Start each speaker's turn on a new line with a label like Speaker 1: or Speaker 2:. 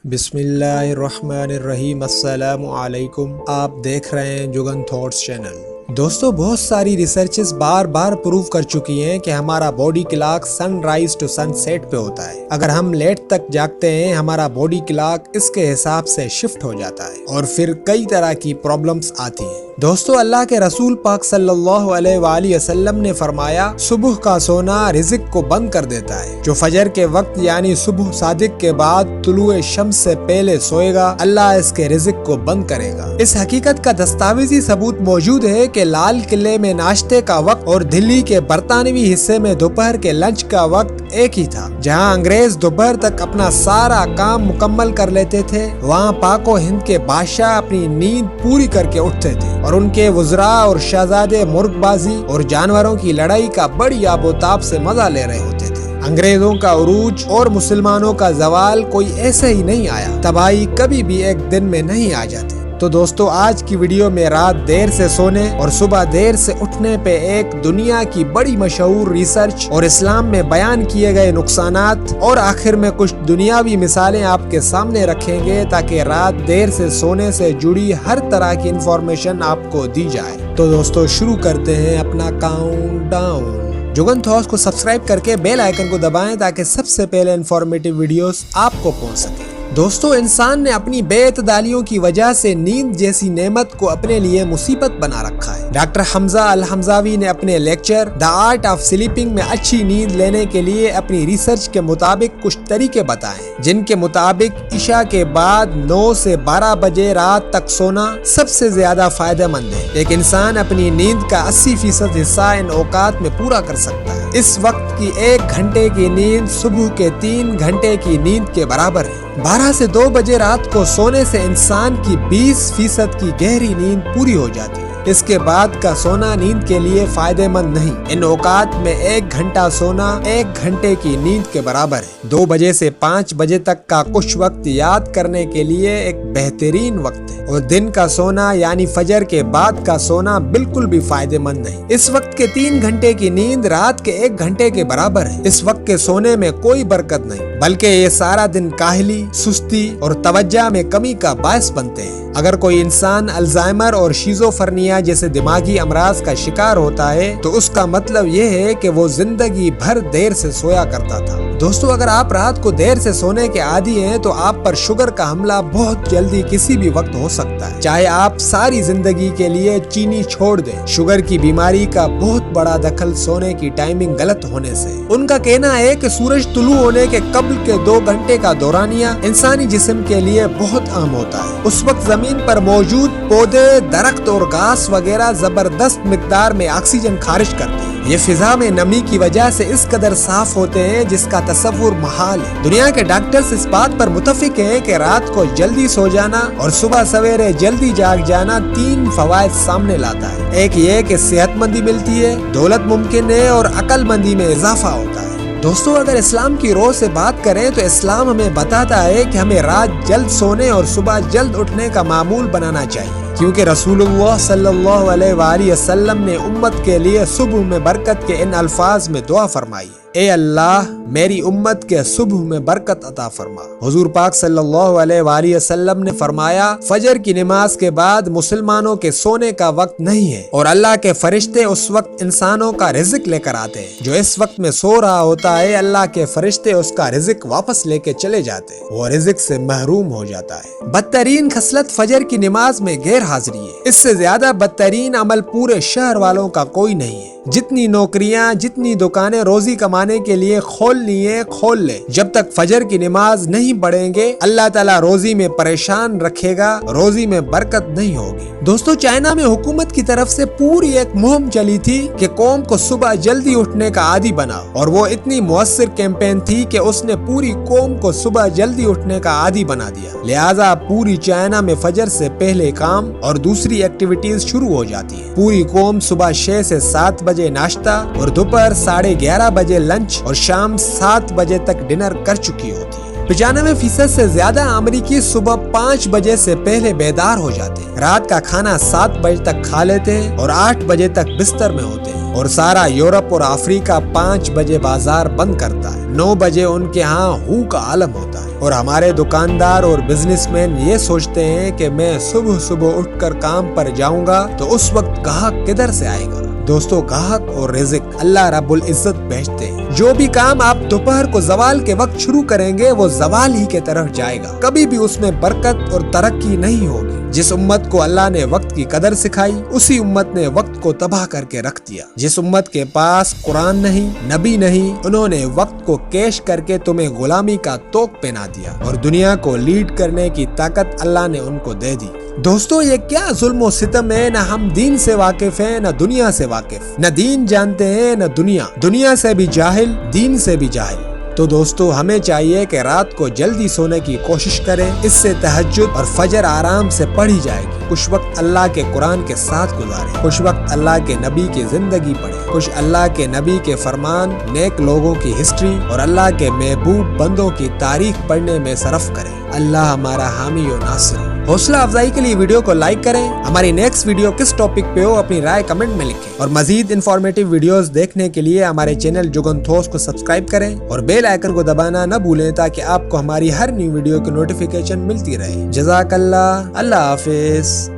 Speaker 1: बिस्मिल्लाहिर्रहमानिर्रहीम। अस्सलामु अलैकुम। आप देख रहे हैं जुगन थॉट्स चैनल। दोस्तों, बहुत सारी रिसर्चेस बार बार प्रूव कर चुकी हैं कि हमारा body clock sunrise to sunset पे होता है। अगर हम लेट तक जागते हैं, हमारा बॉडी क्लॉक इसके हिसाब से शिफ्ट हो जाता है और फिर कई तरह की प्रॉब्लम्स आती हैं। दोस्तों, अल्लाह के रसूल पाक सल्लल्लाहु अलैहि वसल्लम ने फरमाया, सुबह का सोना रिज़्क को बंद कर देता है। जो फजर के वक्त यानी सुबह सादिक के बाद तुलुए शम्स से पहले सोएगा, अल्लाह इसके रिज़्क को बंद करेगा। इस हकीकत का दस्तावेजी सबूत मौजूद है कि लाल किले में नाश्ते का वक्त और दिल्ली के बरतानवी हिस्से में दोपहर के लंच का वक्त एक ही था। जहाँ अंग्रेज दोपहर तक अपना सारा काम मुकम्मल कर लेते थे, वहाँ पाको हिंद के बादशाह अपनी नींद पूरी करके उठते थे और उनके वज़रा और शहजादे मुर्गबाजी और जानवरों की लड़ाई का बड़ी आबोताब से मजा ले रहे होते थे। अंग्रेजों का उरूज और मुसलमानों का जवाल कोई ऐसे ही नहीं आया। तबाही कभी भी एक दिन में नहीं आ जाती। तो दोस्तों, आज की वीडियो में रात देर से सोने और सुबह देर से उठने पे एक दुनिया की बड़ी मशहूर रिसर्च और इस्लाम में बयान किए गए नुकसानात और आखिर में कुछ दुनियावी मिसालें आपके सामने रखेंगे, ताकि रात देर से सोने से जुड़ी हर तरह की इंफॉर्मेशन आपको दी जाए। तो दोस्तों, शुरू करते हैं अपना काउंटडाउन। जुगन थॉट्स को सब्सक्राइब करके बेल आइकन को दबाएं ताकि सबसे पहले इंफॉर्मेटिव वीडियोस आपको पहुंच सके। दोस्तों, इंसान ने अपनी बेइतदालियों की वजह से नींद जैसी नेमत को अपने लिए मुसीबत बना रखा है। डॉक्टर हमजा अल हमजावी ने अपने lecture the art of sleeping में अच्छी नींद लेने के लिए अपनी रिसर्च के मुताबिक कुछ तरीके बताए, जिनके मुताबिक इशा के बाद 9 से 12 बजे रात तक सोना सबसे ज्यादा फायदेमंद है। एक इंसान अपनी नींद का 80% हिस्सा इन औकात में पूरा कर सकता है। इस वक्त की 1 घंटे की नींद सुबह के 3 घंटे की नींद के बराबर है। 12 से 2 बजे रात को सोने से इंसान की 20% की गहरी नींद पूरी हो जाती है। इसके बाद का सोना नींद के लिए फायदेमंद नहीं। इन औकात में 1 घंटा सोना 1 घंटे की नींद के बराबर है। 2 बजे से 5 बजे तक का कुछ वक्त याद करने के लिए एक बेहतरीन वक्त है और दिन का सोना यानी फजर के बाद का सोना बिल्कुल भी फायदेमंद नहीं। इस वक्त के 3 घंटे की नींद रात के 1 घंटे के बराबर है। इस वक्त के सोने में कोई बरकत नहीं, बल्कि ये सारा दिन काहली, सुस्ती और तवज्जो में कमी का बायस बनते हैं। अगर कोई इंसान अल्जाइमर और शिज़ोफ्रेनिया जैसे दिमागी अमराज का शिकार होता है, तो उसका मतलब ये है कि वो जिंदगी भर देर से सोया करता था। दोस्तों, अगर आप रात को देर से सोने के आदी हैं, तो आप पर शुगर का हमला बहुत जल्दी किसी भी वक्त हो सकता है, चाहे आप सारी जिंदगी के लिए चीनी छोड़ दें। शुगर की बीमारी का बहुत बड़ा दखल सोने की टाइमिंग गलत होने से। उनका कहना है कि सूरज तुलू होने के कब्ल के 2 घंटे का दौरानिया इंसानी जिस्म के लिए बहुत अहम होता है। उस वक्त जमीन पर मौजूद पौधे, दरख्त और घास वगैरह जबरदस्त मिकदार में ऑक्सीजन खारिज करते हैं। ये फिजा में नमी की वजह से इस कदर साफ होते हैं जिसका तसव्वुर महाल है। दुनिया के डॉक्टर्स इस बात पर मुत्तफिक हैं कि रात को जल्दी सो जाना और सुबह सवेरे जल्दी जाग जाना 3 फवायद सामने लाता है। एक ये कि सेहतमंदी मिलती है, दौलत मुमकिन है और अक्लमंदी में इजाफा होता है। दोस्तों, अगर इस्लाम की रोह से बात करें तो इस्लाम हमें बताता है कि हमें रात जल्द सोने और सुबह जल्द उठने का मामूल बनाना चाहिए, क्योंकि रसूलुल्लाह सल्लल्लाहु अलैहि वसल्लम ने उम्मत के लिए सुबह में बरकत के इन अल्फाज में दुआ फरमाई, ए अल्लाह मेरी उम्मत के सुबह में बरकत अता फरमा। हुजूर पाक सल्लल्लाहु अलैहि वसल्लम ने फरमाया, फजर की नमाज के बाद मुसलमानों के सोने का वक्त नहीं है और अल्लाह के फरिश्ते उस वक्त इंसानों का रिज़्क लेकर आते हैं। जो इस वक्त में सो रहा होता है, अल्लाह के फरिश्ते उसका रिज़्क वापस लेके चले जाते हैं, वो रिज़्क से महरूम हो जाता है। बदतरीन खसलत फजर की नमाज में गैर हाजिरी है। इससे ज्यादा बदतरीन अमल पूरे शहर वालों का कोई नहीं है। जितनी नौकरियां, जितनी दुकानें रोजी कमाने के लिए खोलनी है खोल ले, जब तक फजर की नमाज नहीं पढ़ेंगे अल्लाह ताला रोजी में परेशान रखेगा, रोजी में बरकत नहीं होगी। दोस्तों, चाइना में हुकूमत की तरफ से पूरी एक मुहिम चली थी कि कौम को सुबह जल्दी उठने का आदी बनाओ, और वो इतनी मुअस्सिर कैंपेन थी कि उसने पूरी कौम को सुबह जल्दी उठने का आदी बना दिया। लिहाजा पूरी चाइना में फजर से पहले काम और दूसरी एक्टिविटीज शुरू हो जाती है। पूरी कौम सुबह 6 से 7 बजे नाश्ता और दोपहर 11:30 बजे लंच और शाम 7 बजे तक डिनर कर चुकी होती है। 95% से ज्यादा अमेरिकी सुबह 5 बजे से पहले बेदार हो जाते हैं, रात का खाना 7 बजे तक खा लेते हैं और 8 बजे तक बिस्तर में होते हैं। और सारा यूरोप और अफ्रीका 5 बजे बाजार बंद करता है। 9 बजे उनके यहाँ हू का आलम होता है और हमारे दुकानदार और बिजनेसमैन ये सोचते हैं कि मैं सुबह सुबह उठकर काम पर जाऊंगा तो उस वक्त ग्राहक किधर से आएगा। दोस्तों, ग्राहक और रिज़्क अल्लाह रब्बुल इज्जत भेजते हैं। जो भी काम आप दोपहर को ज़वाल के वक्त शुरू करेंगे वो ज़वाल ही के तरफ जाएगा, कभी भी उसमें बरकत और तरक्की नहीं होगी। जिस उम्मत को अल्लाह ने वक्त की कदर सिखाई उसी उम्मत ने वक्त को तबाह करके रख दिया। जिस उम्मत के पास कुरान नहीं, नबी नहीं, उन्होंने वक्त को कैश करके तुम्हें गुलामी का तोक पहना दिया और दुनिया को लीड करने की ताकत अल्लाह ने उनको दे दी। दोस्तों, ये क्या जुल्म और सितम है। न हम दीन से वाकिफ हैं, न दुनिया से वाकिफ। न दीन जानते हैं न दुनिया, दुनिया से भी जाहिल, दीन से भी जाहिल। तो दोस्तों, हमें चाहिए कि रात को जल्दी सोने की कोशिश करें, इससे तहज्जुद और फजर आराम से पढ़ी जाएगी। कुछ वक्त अल्लाह के कुरान के साथ गुजारें, कुछ वक्त अल्लाह के नबी की जिंदगी पढ़ें, कुछ अल्लाह के नबी के फरमान, नेक लोगों की हिस्ट्री और अल्लाह के महबूब बंदों की तारीख पढ़ने में सरफ करें। अल्लाह हमारा हामी और नासिर हो। हौसला अफजाई के लिए वीडियो को लाइक करें। हमारी नेक्स्ट वीडियो किस टॉपिक पे हो अपनी राय कमेंट में लिखें और मजीद इन्फॉर्मेटिव वीडियोस देखने के लिए हमारे चैनल जुगन थॉट्स को सब्सक्राइब करें और बेल आइकन को दबाना न भूलें ताकि आपको हमारी हर न्यू वीडियो की नोटिफिकेशन मिलती रहे। जज़ाकल्लाह, अल्लाह हाफिज।